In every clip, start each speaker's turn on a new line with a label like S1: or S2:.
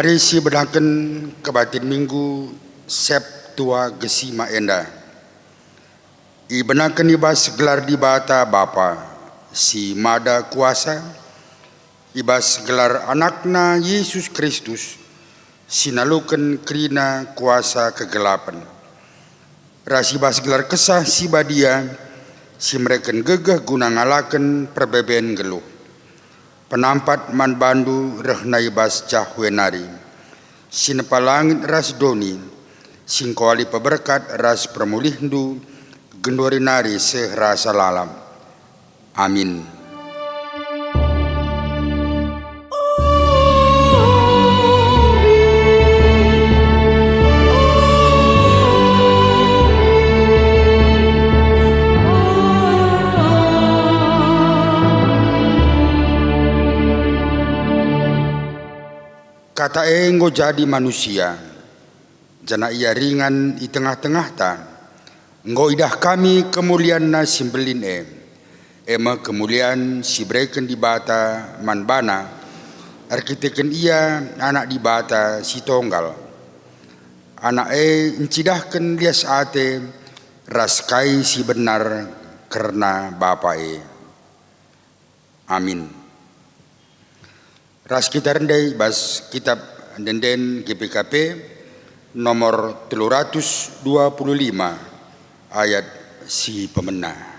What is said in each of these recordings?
S1: Mari si bedaken kebatin minggu sep tua gesima enda. I benaken ibas gelar di bata Bapa si mada kuasa, ibas gelar anakna Yesus Kristus sinaluken krina kuasa kegelapan. Rasibas gelar kesah si badia si mereken gegeh guna ngalaken perbeben geluh. Penampat man bandu rehnai bas cahwenari. Sinepalangit ras doni, singkoali peberkat ras permulihndu, gendorinari sehrasa lalam. Amin. Kata enggo jadi manusia, jana ia ringan di tengah-tengah ta, enggo idah kami kemuliaan na simbelin ema kemuliaan si breken di bata manbana, arkiteken ia anak di bata si tonggal, anak encidahken lias ate, raskai si benar karena bapa Amin. Ras kita rendai bas kitab denden GPKP nomor 325 ayat si pemenang.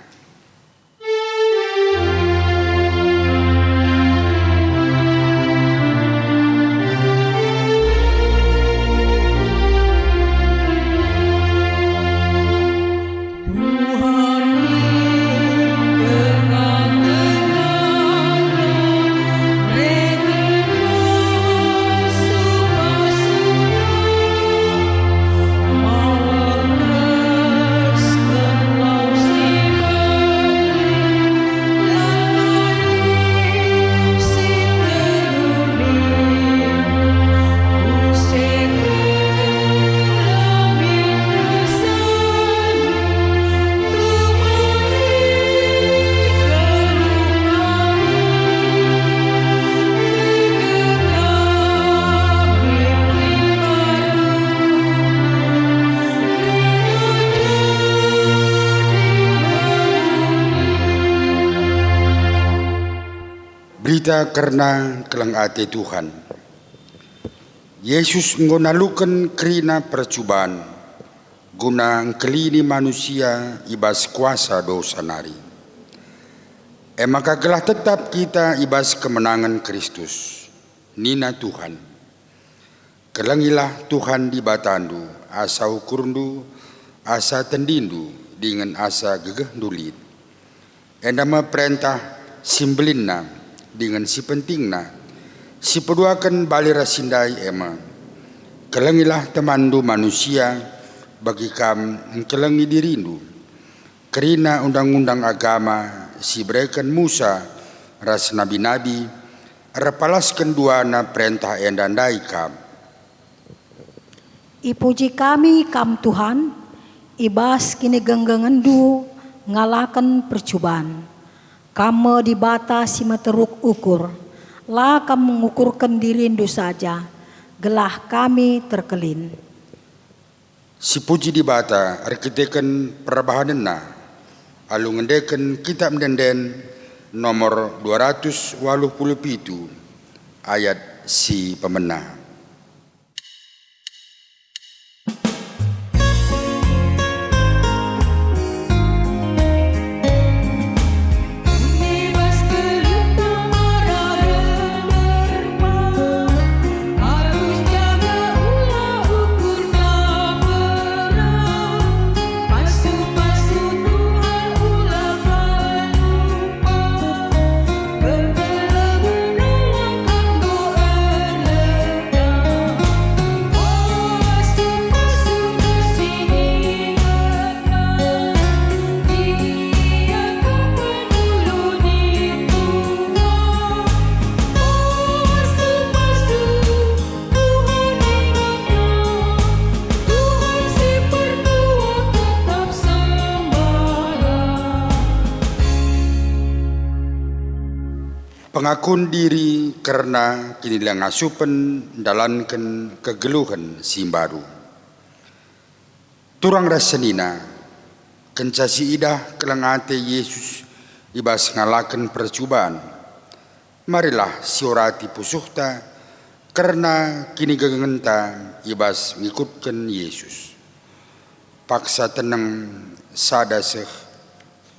S1: Berita karena kelang ate Tuhan. Yesus ngonaluken krina percubaan guna kelini manusia ibas kuasa dosa nari. Maka gelah tetap kita ibas kemenangan Kristus. Nina Tuhan. Kelangilah Tuhan di batandu, asa ukurndu, asa tendindu, dengan asa gegeh dulit. Endama perintah simbelinna dengan si pentingna, si peduakan bali rasindai ema. Kelengilah temandu manusia, bagi kam kelengi dirindu. Kerina undang-undang agama, si berikan Musa, ras nabi-nabi, repalaskan duana perintah endandai kam.
S2: Ipuji kami kam Tuhan, ibas kini genggengendu, ngalakan percubaan. Kamu di bata si meteruk ukur, lah kamu mengukurkan dirindu saja, gelah kami terkelin.
S1: Si puji di bata, arkiteken perbahanena, alu ngendeken kitab denden nomor 287 ayat si pemenang. Pengakuan diri karena kini ngasupen dalankan kegeluhan simbaru. Turang rasenina kencasi idah kelengate Yesus ibas ngalakan percubaan. Marilah siorati pusuhta karena kini gagengenta ibas ngikutkan Yesus. Paksa tenang sadaseh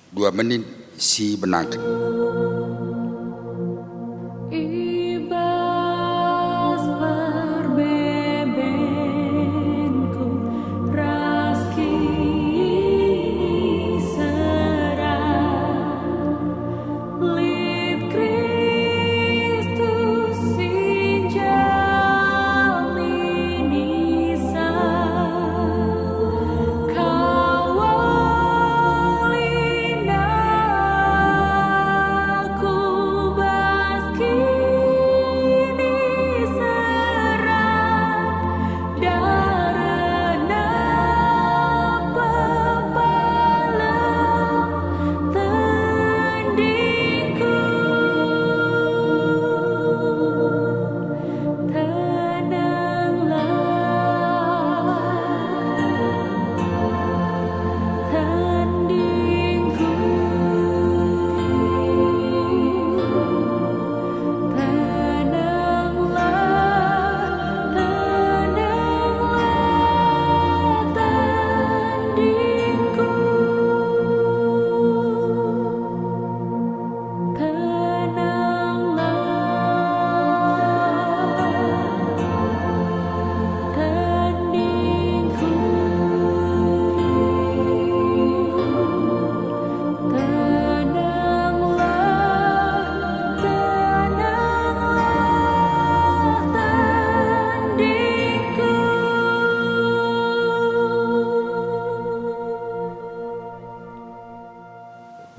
S1: 2 menit si benaken.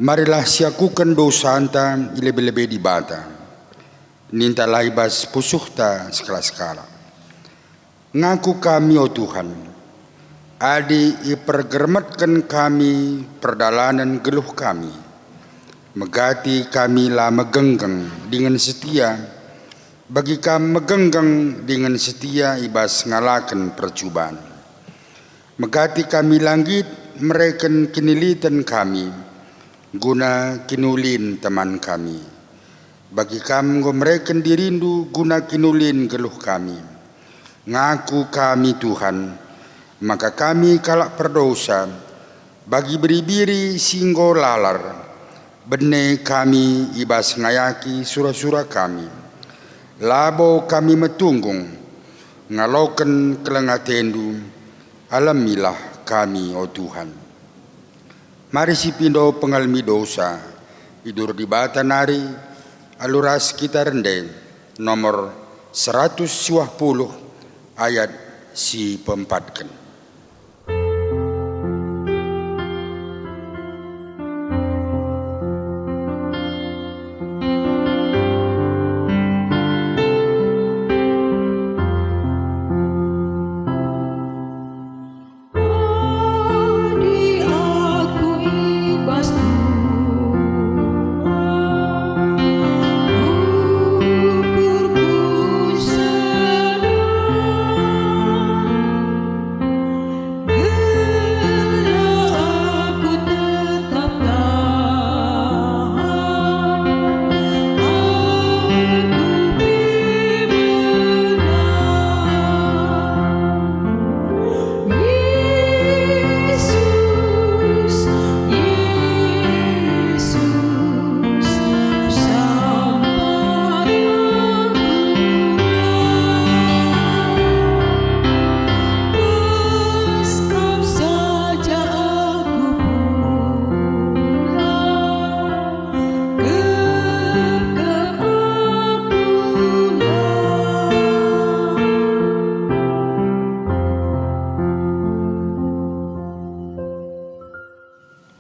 S1: Marilah siakukan dosa anta lebih-lebih di bata. Ninta laibas pusuhta sekala-sekala. Ngaku kami, oh Tuhan, adi ipergermatkan kami perdalanan geluh kami. Megati kami lah megenggang dengan setia. Bagi kami megenggang dengan setia ibas ngalakan percubaan. Megati kami langit mereken kinilitan kami. Guna kinulin teman kami. Bagi kami mereka dirindu guna kinulin geluh kami. Ngaku kami Tuhan, maka kami kalak perdosa. Bagi beri-biri singgo lalar. Bene kami ibas ngayaki surah-surah kami. Labo kami metunggung. Ngaloken kelengatendu. Alamilah kami, oh Tuhan. Mari si pindo pengalmi dosa, idur di bata nari, aluras kita rende, nomor 120 ayat si pempatkan.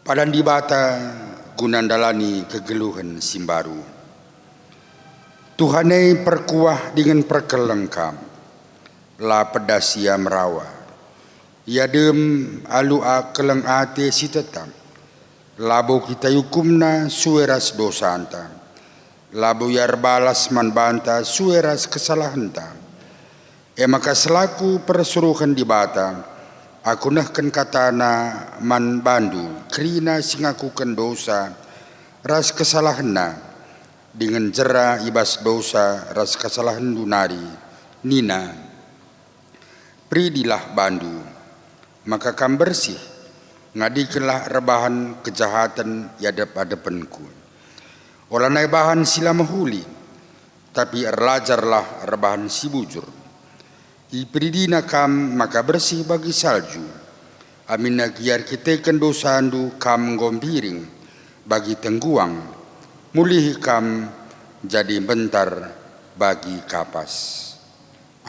S1: Padan di bata gunandalani kegeluhan simbaru. Tuhanai perkuah dengan perkelengkam. La pedasia merawa. Ya dem alu a keleng ate si tetap. Labo kita yukumna sueras dosa anta. labu yar balas man banta sueras kesalahanta. Maka selaku persuruhan di bata, aku nahkan katana man bandu, krina singakukan dosa, ras kesalahanna, dengan jera ibas dosa, ras kesalahan dunari, nina, pridilah bandu, maka kam bersih, ngadikanlah rebahan kejahatan yadap-adapanku. Olah nai bahan sila mahuli, tapi erlajarlah rebahan si bujur. Ipridina kam maka bersih bagi salju. Amin nagiar kitekan dosandu kam ngompiring bagi tengguang. Mulih kam jadi bentar bagi kapas.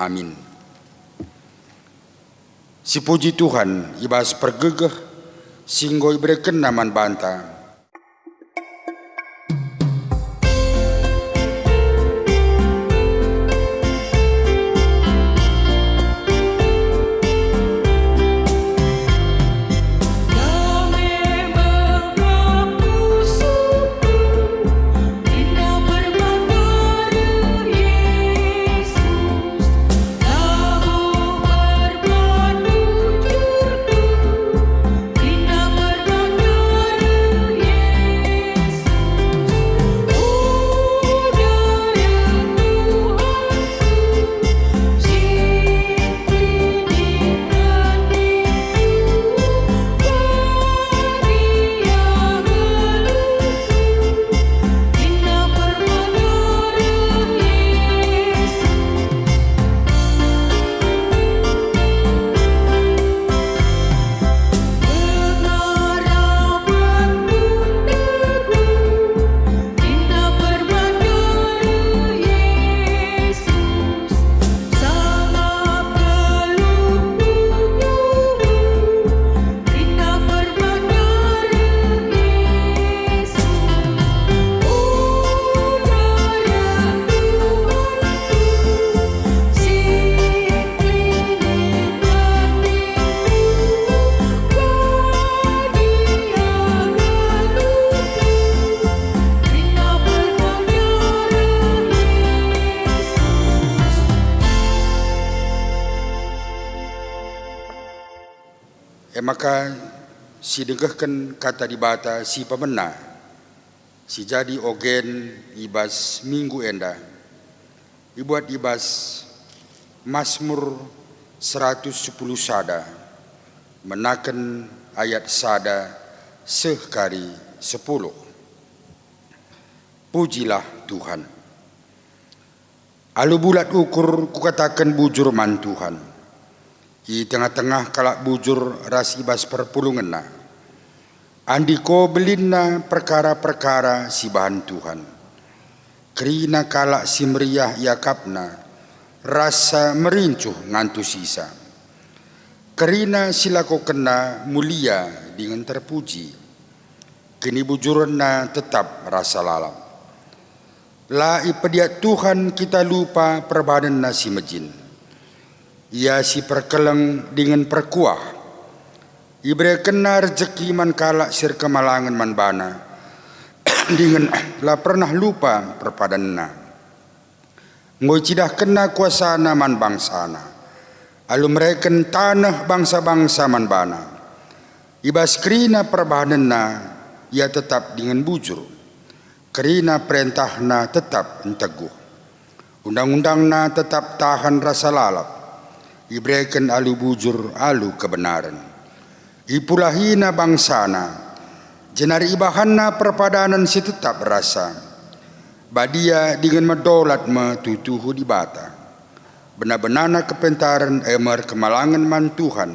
S1: Amin. Si puji Tuhan ibas pergegeh singgoi bereken naman banta. Maka si degahkan kata di bata si pemena, si jadi ogen ibas minggu enda, ibuat ibas Mazmur 110 sada, menaken ayat sada sekali 10. Pujilah Tuhan. Alu bulat ukur kukatakan bujur man Tuhan. Di tengah-tengah kalak bujur rasibas perpulungan na. Andiko belinna perkara-perkara si bahan Tuhan. Kerina kalak si meriah yakapna, rasa merincuh ngantu sisa. Kerina silako kena mulia dengan terpuji. Kini bujuranna tetap rasa lalap. La ipediat Tuhan kita lupa perbadan nasi mejin. Ia si perkeleng dengan perkuah. Ibre kena rezeki man kalak sir kemalangan man bana. Dengan la pernah lupa perpadanna. Ngoi cidah kena kuasana man bangsana. Alu mereken tanah bangsa-bangsa man bana. Ibas kerina perbadanna ia tetap dengan bujur. Kerina perintahna tetap teguh. Undang-undangna tetap tahan rasa lalap. Ibrekan alu bujur alu kebenaran. Ipulahina bangsana. Jenari ibahanna perpadanan si tetap rasa. Badia dengan medolat metutuhu di bata. Benar-benarna kepentaran emer kemalangan man Tuhan.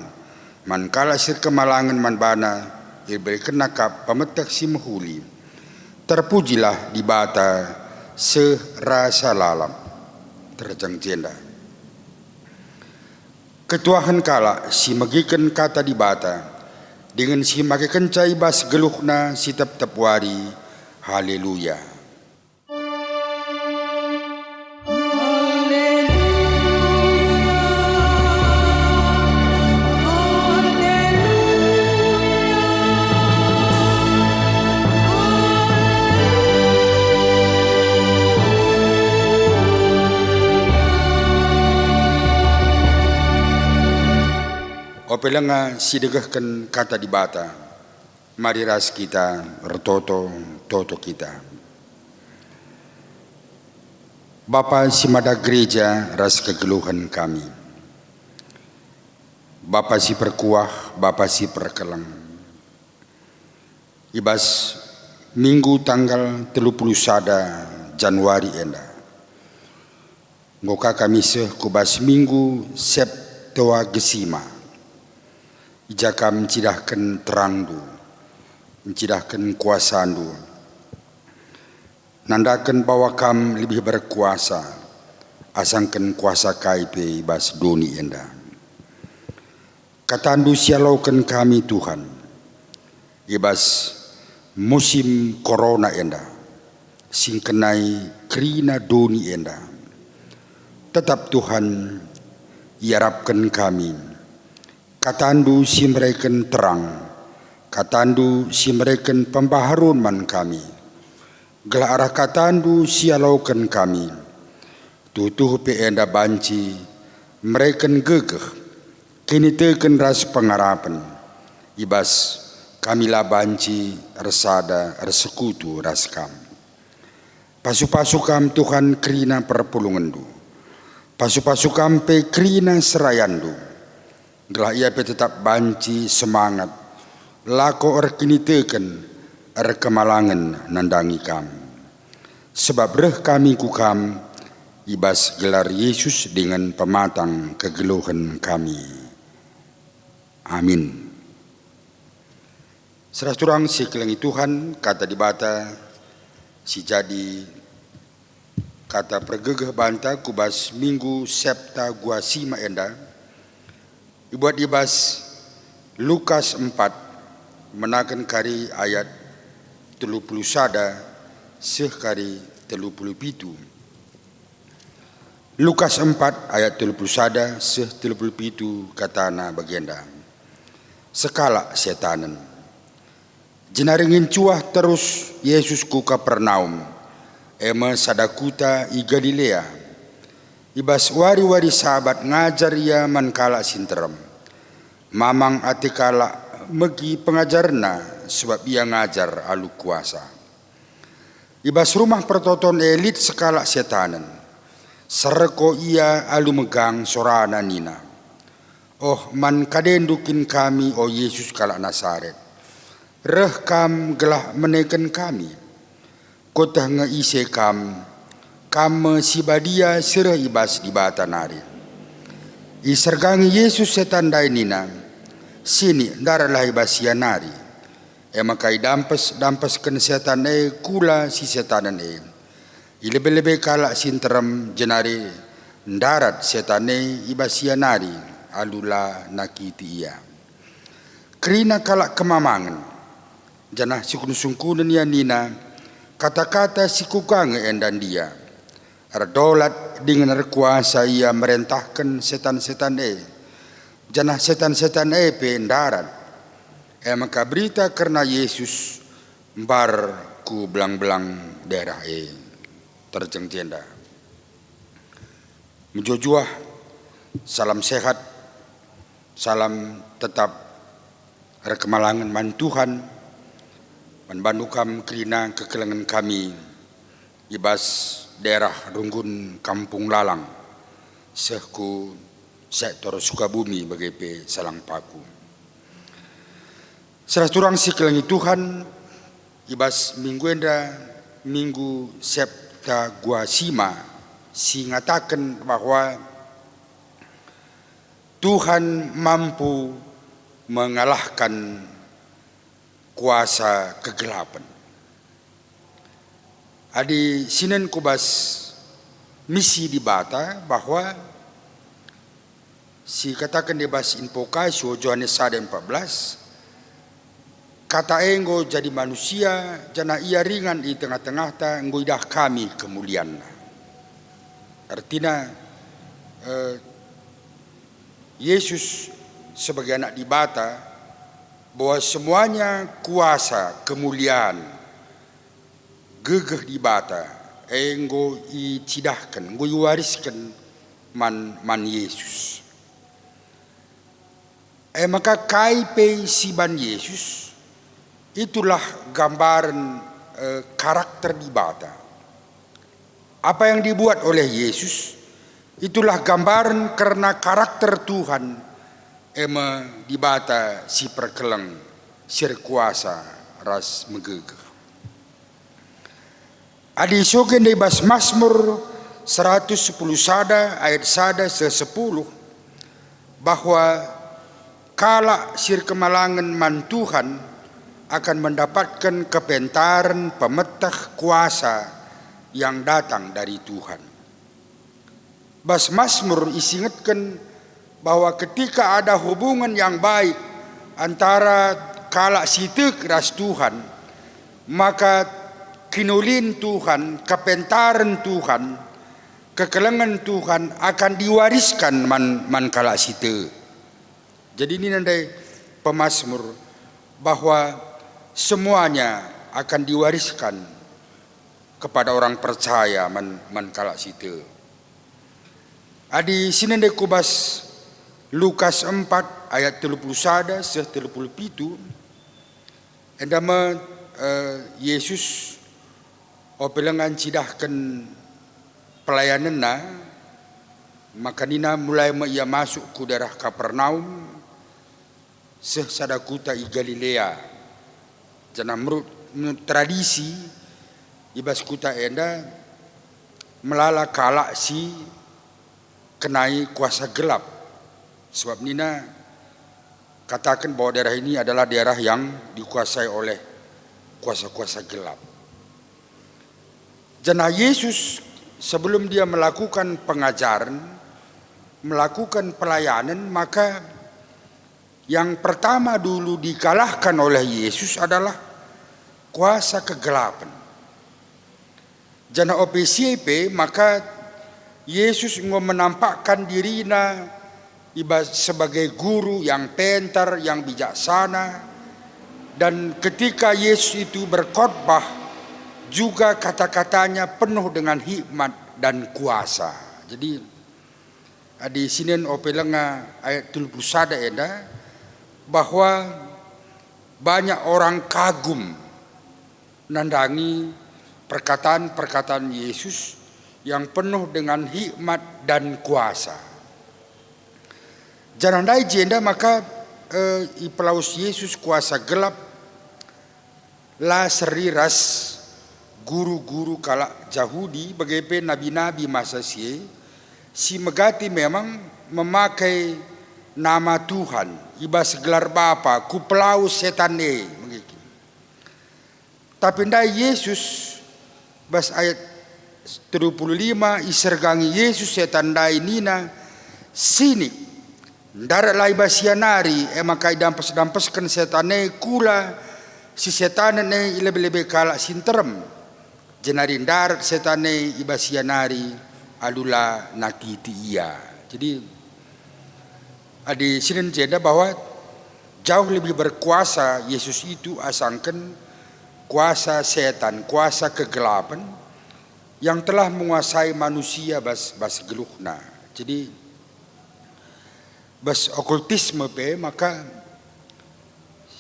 S1: Man kala sir kemalangan man bana. Ibrekan nakap pametak si mahuli. Terpujilah di bata serasa lalam. Terjang jenda. Ketuahan kala si magikan kata di bata dengan si magikan cai bas geluhna si tep-tep wari. Haleluya. Opelenga sidegahkan kata di bata. Mari ras kita retoto toto kita. Bapa simada gereja ras kegeluhan kami. Bapa si perkuah, Bapa si perkelang. Ibas minggu tanggal 31 Januari enda. Ngoka kami kubas minggu septoa gesima. Ijaka mencidahkan terangdu, mencidahkan kuasandu. Nandakan bahwa kam lebih berkuasa, asangkan kuasa kaipe ibas doni enda. Katandu sialaukan kami Tuhan, ibas musim corona enda, singkenai krina doni enda. Tetap Tuhan iarapkan kami, katandu simreken terang, katandu simreken pembaharun man kami. Gelah arah katandu sialaukan kami, tutuh pe enda banci, mereken gegeh, kini teken ras pengarapan, ibas kamilah banci resada resekutu ras kam. Pasu-pasu kam Tuhan krina perpulungandu, pasu-pasu kam pe krina serayandu, gelah ia pe tetap banci semangat, lako kini teken kemalangan nandangi kam. Sebab reh kami kukam, ibas gelar Yesus dengan pematang kegeluhan kami. Amin. Serah turang si kelengi Tuhan, kata di bata, si jadi kata pergegeh banta kubas minggu septa gua sima enda. Ibuat ibas Lukas 4 menakan kari ayat 30 sada sekari 37. Lukas 4 ayat 30 sada seh 37 katana bagenda. Sekala setanan. Jenaringin cuah terus Yesus ku Kapernaum. Ema sadakuta i Galilea. Ibas wari-wari sahabat ngajar ia mankala sinterem. Mamang atikala megi pengajarna sebab ia ngajar alu kuasa. Ibas rumah pertoton elit sekala setanan. Sereko ia alu megang sorana nina. Oh man kadendukin kami o Yesus kala Nasaret. Reh kam gelah menekan kami. Kotah ngeise kam sibadia serah ibas di bata nari. Isergangi Yesus setandai nina. Sini daralah ibas nari. Makai dampas ken setan kula si setanan ilebe-lebe kala sinterem jenari darat setan ibas nari alula nakiti ia. Krina kala kemamangan janah sikun-sungkunan ya nina kata-kata sikukang endan dia. Ardolat dengan kuasa ia merentahkan setan-setan janah setan-setan pe darat. Maka berita karena Yesus bar ku belang-belang daerah terjeng jenda. Menjojuah salam sehat, salam tetap rekemalangan man Tuhan, man bandukam krina kekelangan kami, ibas daerah Runggun Kampung Lalang, sehku sektor Sukabumi bagai salang paku. Serah turang si kelangi Tuhan, ibas minggu enda, minggu septa gua sima, si ngatakan bahwa Tuhan mampu mengalahkan kuasa kegelapan. Adi sinen kubas misi di bata bahwa si katakan di bas inpokai so Yohanes 14 kata enggo jadi manusia jana ia ringan di tengah-tengah ta enggo idah kami kemuliaan. Artinya Yesus sebagai anak di bata bahwa semuanya kuasa kemuliaan gegeh di bata enggo icidahkan enggo iwariskan man Yesus. Maka kaipe siban Yesus itulah gambaran karakter di Bata. Apa yang dibuat oleh Yesus itulah gambaran karena karakter Tuhan di Bata si perkeleng sir kuasa ras megegeh. Adi sogen di bas Mazmur 110 sada ayat sada se-10 bahwa kala sir kemalangan man Tuhan akan mendapatkan kepentaran pemetah kuasa yang datang dari Tuhan. Bas Mazmur isingatkan bahwa ketika ada hubungan yang baik antara kala sitek ras Tuhan, maka kinulin Tuhan, kepentaran Tuhan, kekelengan Tuhan akan diwariskan man kala sitek. Jadi ini nanti pemazmur bahwa semuanya akan diwariskan kepada orang percaya man kala situ. Adi sini nanti kubas Lukas 4 ayat 31 se 37. Endama Yesus opelengan cidahkan pelayananna, maka nina mulai ia masuk ke daerah Kapernaum sesadakuta i Galilea. Jana menurut tradisi ibas kuta enda melala kalak si kenai kuasa gelap. Sebab nina katakan bahwa daerah ini adalah daerah yang dikuasai oleh kuasa-kuasa gelap. Jana Yesus sebelum dia melakukan pengajaran, melakukan pelayanan, maka yang pertama dulu dikalahkan oleh Yesus adalah kuasa kegelapan. Jana OPCP maka Yesus menampakkan dirinya sebagai guru yang pintar, yang bijaksana. Dan ketika Yesus itu berkhotbah juga kata-katanya penuh dengan hikmat dan kuasa. Jadi di sini opelenga ayat 31 eda bahwa banyak orang kagum nandangi perkataan-perkataan Yesus yang penuh dengan hikmat dan kuasa. Janandai jenda maka ipelaus Yesus kuasa gelap la seriras guru-guru kalak Yahudi bagaimana nabi-nabi masa si megati memang memakai nama Tuhan ibas gelar Bapa ku pelaus setane begitu. Tapi ndai Yesus bas ayat 35 isergangi Yesus setan dai nina sini ndarat lai basianari maka idampas-dampaskan setane kula si setane ne lebih-lebih kalak sinterem jenari ndarat setane ibasianari alula nakiti ia. Jadi di sini jeda bahwa jauh lebih berkuasa Yesus itu asangkan kuasa setan, kuasa kegelapan yang telah menguasai manusia bas geluhna. Jadi bas okultisme maka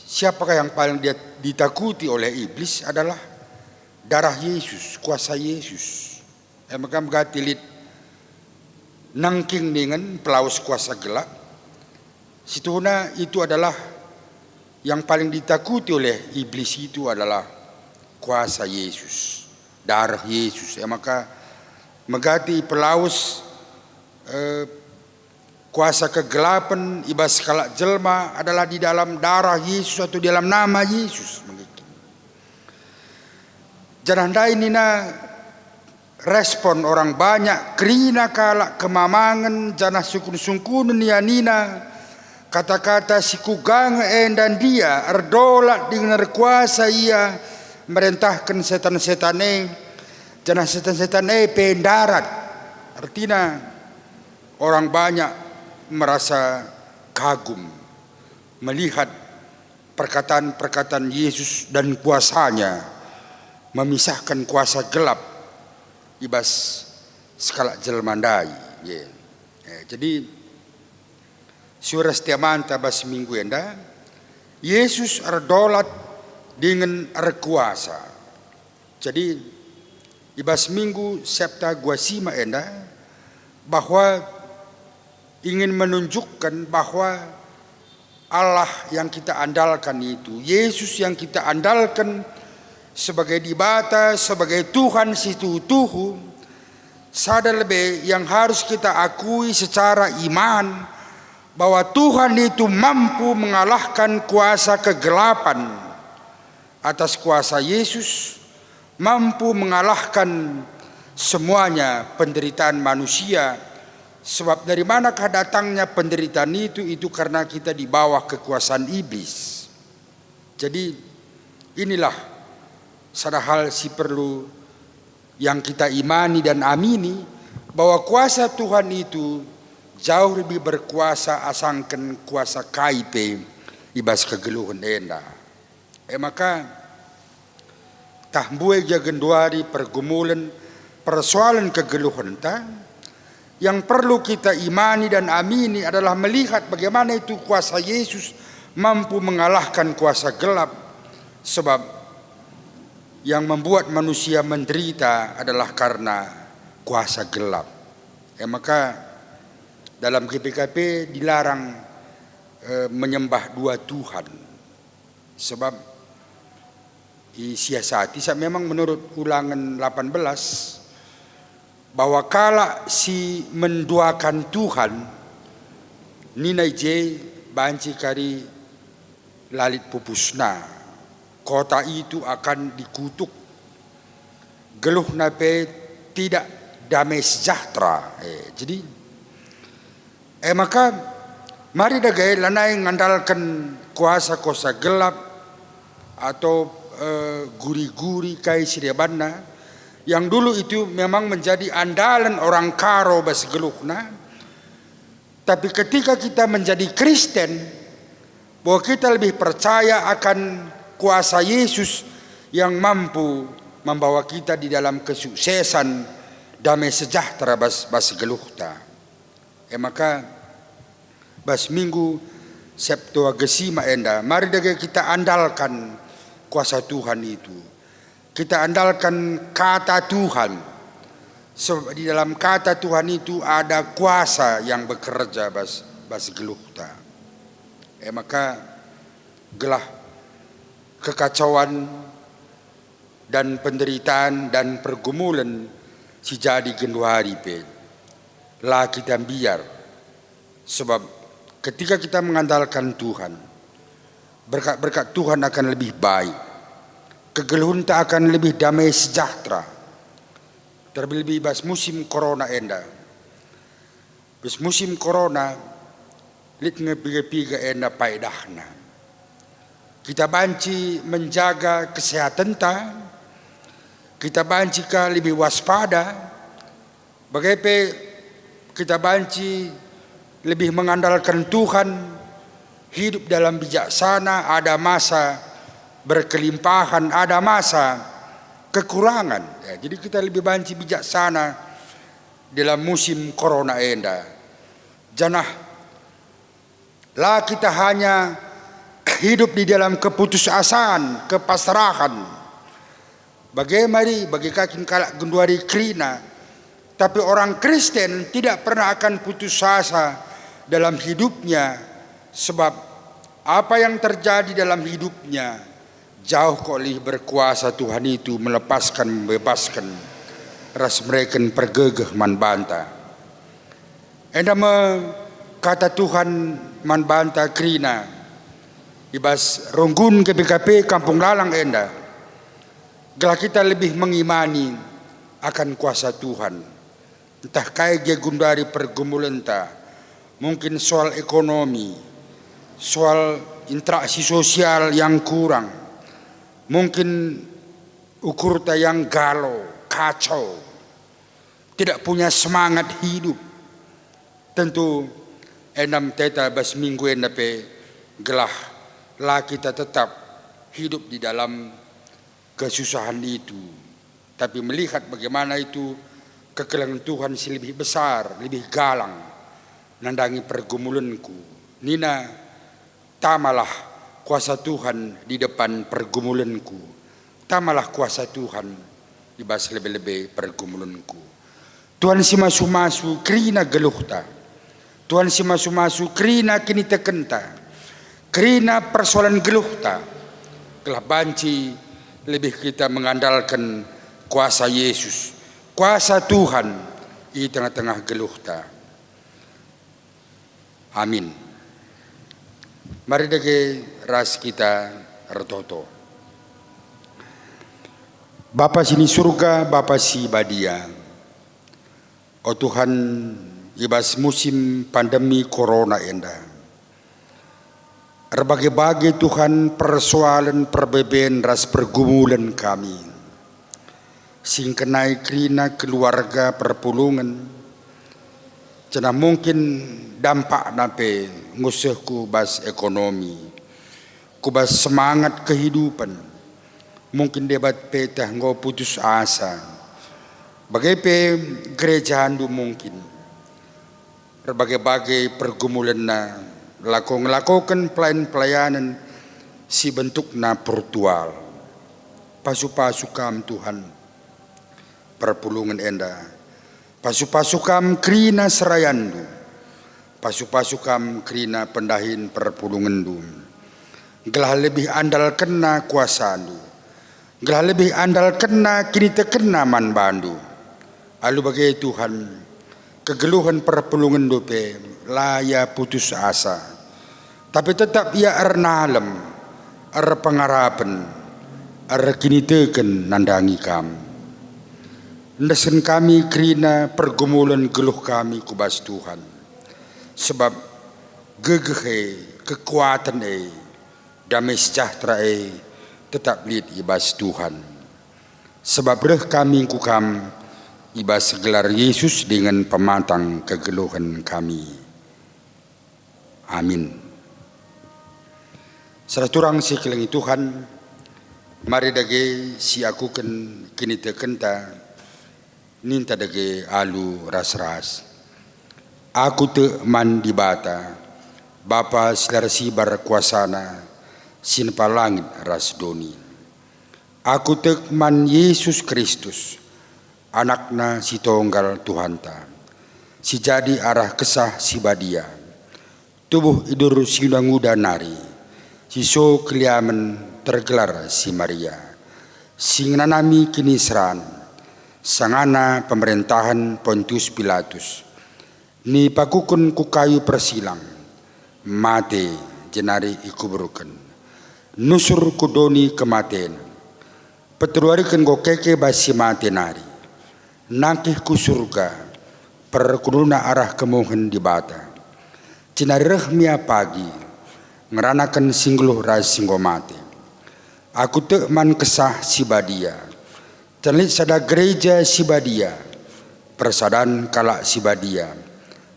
S1: siapakah yang paling ditakuti oleh iblis adalah darah Yesus, kuasa Yesus. Maka megatilit nangking dengan pelaus kuasa gelap. Situna itu adalah yang paling ditakuti oleh iblis itu adalah kuasa Yesus, darah Yesus. Maka megati pelaus kuasa kegelapan ibas kalak jelma adalah di dalam darah Yesus atau di dalam nama Yesus. Janandai nina respon orang banyak kerina kalak kemamangan jana sungkun-sungkun nina kata-kata si kugang dan dia erdolak dengan kuasa ia merentahkan setan-setane jana setan-setane pendarat. Artinya orang banyak merasa kagum melihat perkataan-perkataan Yesus dan kuasanya memisahkan kuasa gelap ibas skala jelmandai. Jadi Surah setiamanta bas minggu enda, Yesus ardolat dengan arkuasa. Jadi ibas minggu septa guasima enda bahwa ingin menunjukkan bahwa Allah yang kita andalkan itu, Yesus yang kita andalkan sebagai dibata, sebagai Tuhan situtuhu, sadar lebih yang harus kita akui secara iman bahwa Tuhan itu mampu mengalahkan kuasa kegelapan atas kuasa Yesus, mampu mengalahkan semuanya penderitaan manusia. Sebab dari manakah datangnya penderitaan itu karena kita di bawah kekuasaan iblis. Jadi inilah satu hal si perlu yang kita imani dan amini, bahwa kuasa Tuhan itu jauh lebih berkuasa asangkan kuasa KIP ibas kegeluhan enda. Maka tahmbue jagenduari pergumulan persoalan kegeluhan ta, yang perlu kita imani dan amini adalah melihat bagaimana itu kuasa Yesus mampu mengalahkan kuasa gelap. Sebab yang membuat manusia menderita adalah karena kuasa gelap. Maka dalam GPKP dilarang menyembah dua Tuhan. Sebab disiasati, memang menurut Ulangan 18 bahwa kala si menduakan Tuhan ninai je banci kari lalit pupusna, kota itu akan dikutuk, geluh nape tidak damai sejahtera. Jadi maka mari dagai lanai ngandalkan kuasa gelap atau guri-guri kai siriabanna yang dulu itu memang menjadi andalan orang karo bas geluhna. Tapi ketika kita menjadi Kristen, bahwa kita lebih percaya akan kuasa Yesus yang mampu membawa kita di dalam kesuksesan damai sejahtera bas geluhta. Maka bas minggu Septuagesima enda, mari dagai kita andalkan kuasa Tuhan itu. Kita andalkan kata Tuhan. Sebab di dalam kata Tuhan itu ada kuasa yang bekerja bas geluhta. Maka gelah kekacauan dan penderitaan dan pergumulan si jadi genduari lah kita biar. Sebab ketika kita mengandalkan Tuhan, berkat-berkat Tuhan akan lebih baik, kegeluhan tak akan lebih damai sejahtera. Terlebih bas musim corona enda, bas musim corona lit ngepiga-piga enda paedahna. Kita banci menjaga kesehatan ta, kita banci ka lebih waspada, bagaimana kita banci lebih mengandalkan Tuhan, hidup dalam bijaksana. Ada masa berkelimpahan, ada masa kekurangan. Jadi kita lebih banci bijaksana dalam musim corona enda. Janah lah kita hanya hidup di dalam keputusasaan, kepasrahan. Bagi kakin kalak genduari krina. Tapi orang Kristen tidak pernah akan putus asa dalam hidupnya. Sebab apa yang terjadi dalam hidupnya jauh kok lebih berkuasa Tuhan itu melepaskan, membebaskan ras mereka pergegeh man banta. Enda kata Tuhan man banta krina ibas ronggun GPKP Kampung Lalang enda. Gelah kita lebih mengimani akan kuasa Tuhan. Entah kaya dia gundari pergumulan ta, mungkin soal ekonomi, soal interaksi sosial yang kurang, mungkin ukur ta yang galau, kacau, tidak punya semangat hidup. Tentu enam teta bas minggu endape gelah lah kita tetap hidup di dalam kesusahan itu. Tapi melihat bagaimana itu kekelangan Tuhan si lebih besar, lebih galang nandangi pergumulanku. Nina, tamalah kuasa Tuhan di depan pergumulanku. Tamalah kuasa Tuhan di bas lebih-lebih pergumulanku. Tuhan si masu-masu krina geluhta. Tuhan si masu-masu krina kini tekenta. Krina persoalan geluhta. Kelah banci lebih kita mengandalkan kuasa Yesus. Kuasa Tuhan di tengah-tengah geluhta. Amin. Mari dage ras kita retoto. Bapa sini surga, Bapa si badia. Oh Tuhan, ibas musim pandemi corona enda. Berbagai-bagai Tuhan persoalan perbeben ras pergumulan kami. Singkenai krina keluarga perpulungan. Cina mungkin dampak nape ngusuhku bas ekonomi, kubas semangat kehidupan, mungkin debat petah ngau putus asa, bagai pe gereja handu mungkin, berbagai-bagai pergumulan na ngelakukan pelayanan si bentuk na virtual, pasu-pasu kam Tuhan, perpulungan enda. Pasu-pasukam krina serayandu, pasu-pasukam krina pendahin perpulungandu. Gelah lebih andal kena kuasandu, gelah lebih andal kena kini terkena man bandu. Alu bagai Tuhan, kegeluhan perpulungandu pe laya putus asa, tapi tetap ia ernalem, pengarapan, kini teken nandangi kamu. Ndasan kami krina pergumulan geluh kami kubas Tuhan. Sebab gegehe kekuatan damai sejahtera tetap lid ibas Tuhan. Sebab reh kami kukam ibas gelar Yesus dengan pematang kegeluhan kami. Amin. Seraturang sekelengi Tuhan, mari dage si aku kini tekenta ninta dage alu ras-ras. Aku te man dibata, Bapa silarasi bar kuasana, sinpa langit ras doni. Aku te man Yesus Kristus, anakna si tonggal Tuhanta, si jadi arah kesah si badia, tubuh idur si uda nari, si so keliaman tergelar si Maria, si nganami kini seran, sangana pemerintahan Pontius Pilatus ni pakukun ku kayu persilang mate jenari ikuburukan nusur kudoni kematen peteruarikan go keke basi mate nari nakih ku surga perkununa arah kemohon di bata jenari rehmia pagi ngeranakan singguluh ras singgo mate aku te man kesah si badia Canlit sada gereja sibadia, persadan kalak sibadia,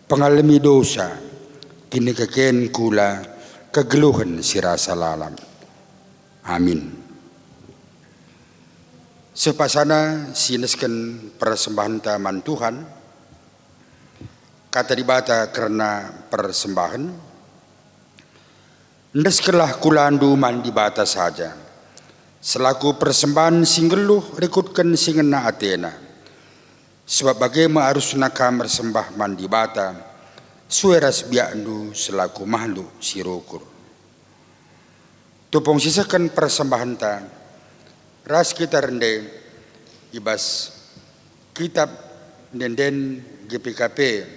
S1: pengalami dosa, kini keken kula kegeluhan sirasa lalam. Amin. Sepasana sinesken persembahan taman Tuhan, kata dibata karena persembahan, ndeskelah kulandu man dibata saja. Selaku persembahan singgeluh rekutkan singena Athena. Sebab bagaimana harus nakam bersembah mandi bata. Sueras biakndu selaku makhluk sirokur. Tupong sisakan persembahan ta. Ras kita rende ibas kitab denden GPKP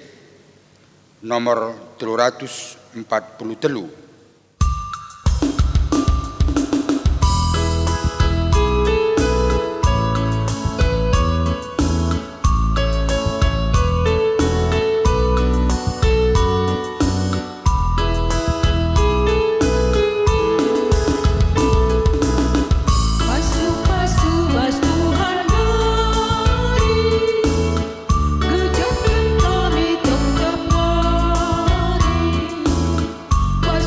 S1: nomor 343.
S3: Was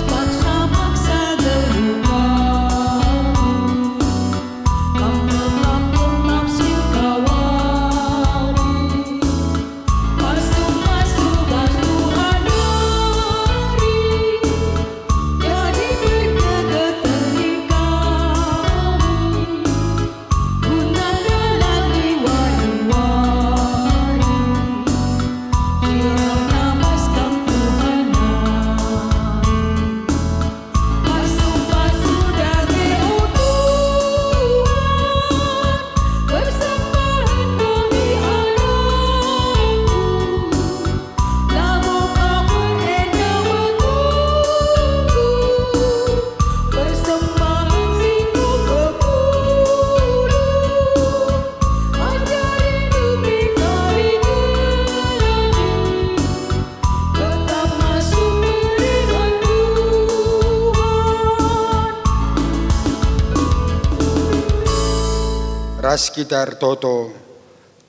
S1: ras kita toto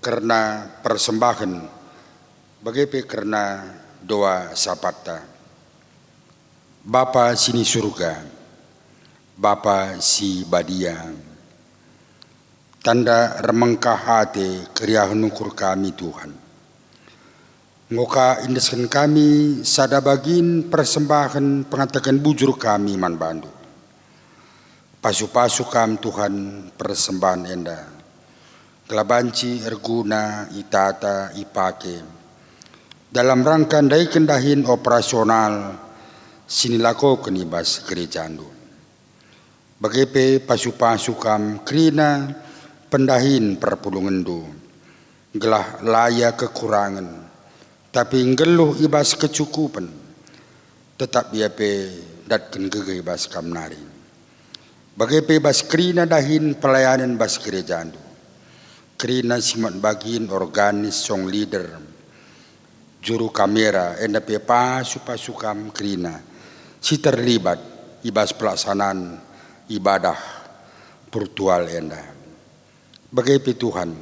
S1: karena persembahan bagaimana karena doa sapata. Bapa sini surga, Bapa si badia, tanda remengkah hati keriahan ukur kami Tuhan. Ngoka indeskan kami sada bagin persembahan pengatakan bujur kami man bandu. Pasu-pasu kam Tuhan persembahan enda. Kelabanci erguna itata ipake. Dalam rangka dai kendahin operasional sinilako kenibas gerejandu. Bagepe pasu-pasu kam krina pendahin perpulungandu. Gelah laya kekurangan. Tapi ngeluh ibas kecukupan. Tetap biape datken gege ibas kam nari. Bagepe bas krina dahin pelayanan bas gerejandu. Krina simat bagin organis song leader. Juru kamera endape pasu-pasu kam krina. Si terlibat ibas pelaksanaan ibadah virtual enda. Bagai Tuhan,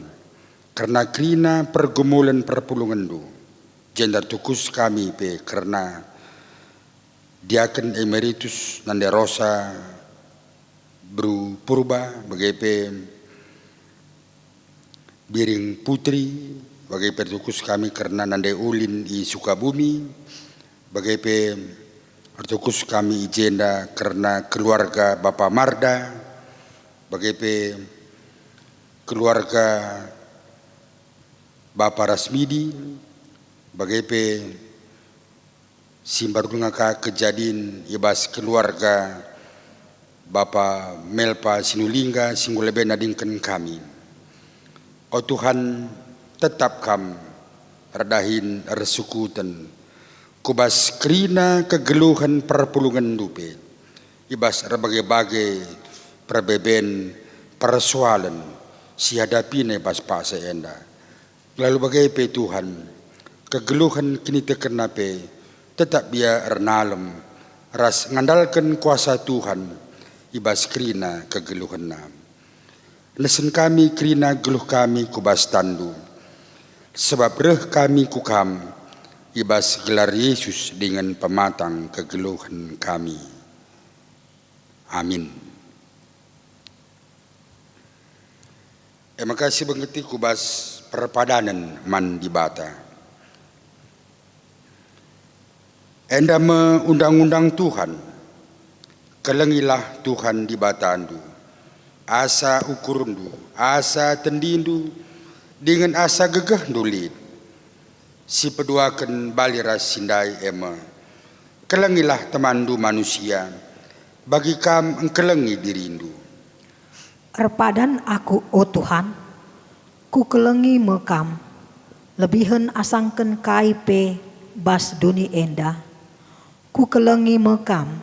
S1: karena krina pergumulan perpulungan du, jendar tukus kami pe karena diaken emeritus nande rosa bru purba bagai pe biring putri bagai tukus kami karena nande ulin i Sukabumi bagai pe Artukus kami ijenda karena keluarga Bapak Marda, bagai keluarga Bapak Rasmidi, bagai simbarungaka kejadian ibas keluarga Bapak Melpa Sinulinga singgulebe nadingkan kami. Oh Tuhan, tetap kam redahin resukutan kubas krina kegeluhan perpulungan dupe ibas berbagai-bagai perbeben persoalan sihadapi ne bas paksa enda lalu bagai pe Tuhan kegeluhan kini tekenape tetap biar ernalem ras ngandalkan kuasa Tuhan ibas krina kegeluhan nam lesen kami krina geluh kami kubas tandu sebab reh kami kukam ibas gelar Yesus dengan pematang kegeluhan kami. Amin. Terima kasih bengeti kubas perpadanan man di bata. Enda undang-undang Tuhan, kelengilah Tuhan di batandu, asa ukurundu, asa tendindu, dengan asa gegah dulit. Si peduakan baliras sindai ema, kelengilah temandu manusia, bagi kam engkelengi dirindu.
S2: Erpadan aku, oh Tuhan, ku kelengi mekam, lebihan asangken kaipe bas duni enda, ku kelengi mekam,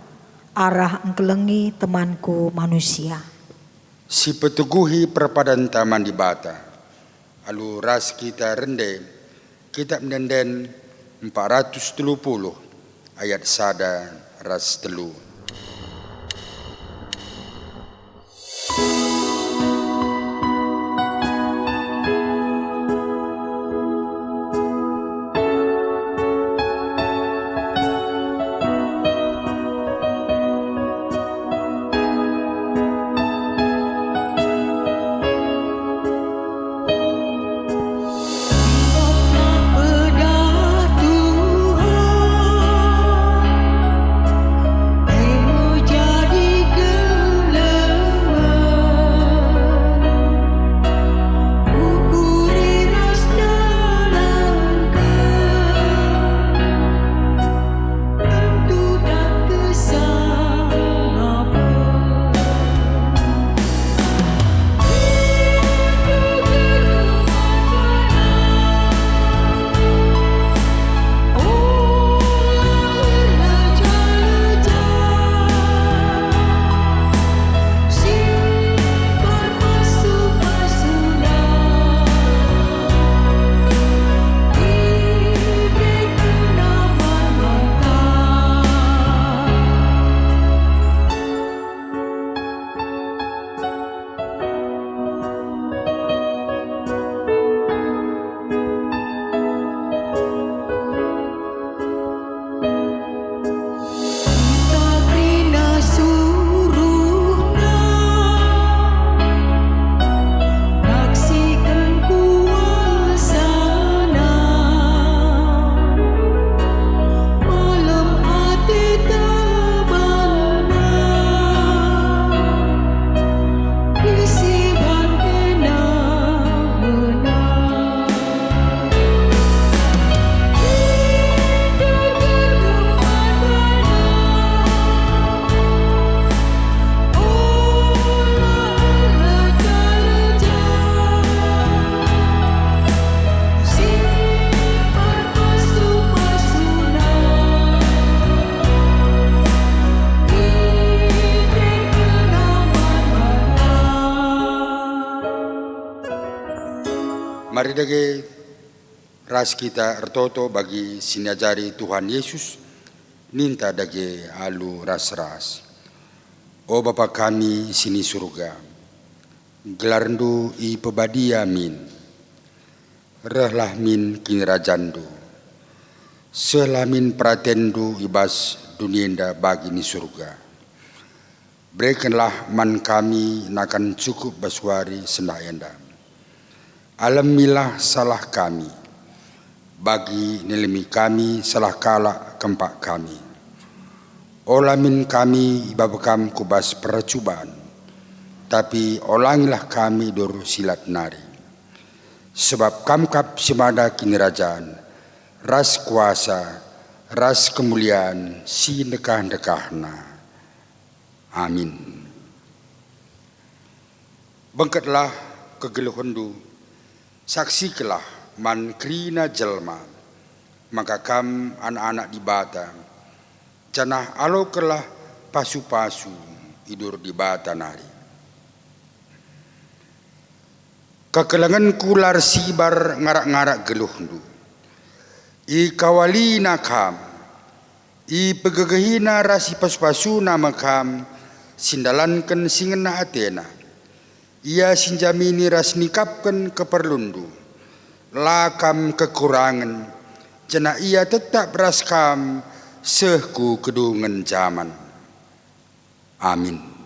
S2: arah engkelengi temanku manusia.
S1: Si peteguhi perpadan taman di bata, alu ras kita rende, kitab Nenden 430 ayat sada ras telu.
S3: Tuhan
S1: Mari dage ras kita ertoto bagi sinajari Tuhan Yesus, ninta dage alu ras-ras. O Bapa kami sini surga, gelarndu i pebadia min, rehlah min kinrajandu, selamin pratendu ibas dunienda bagi ni surga. Berikanlah man kami nakan cukup baswari senayanda. Alamilah salah kami, bagi nilemi kami salah kala kempak kami. Olamin kami babakam kubas percubaan, tapi olangilah kami dur silat nari. Sebab kamkap semada kinirajaan, ras kuasa, ras kemuliaan, si dekah-dekahna. Amin. Bengkatlah kegeluhandu, saksikilah man krina jelma, maka kam anak-anak di bata, janah alokelah pasu-pasu idur di bata nari. Kekelangan kular sibar ngarak-ngarak geluhndu, i kawalina kam, i pegegehina rasi pasu-pasu nama kam, sindalankan singena Athena, ia sinjamini ras nikapkan keperlundu, lakam kekurangan, jena ia tetap raskam sehku kedungan zaman. Amin.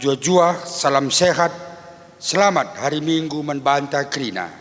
S1: Jua-jua, salam sehat, selamat hari Minggu membantah krina.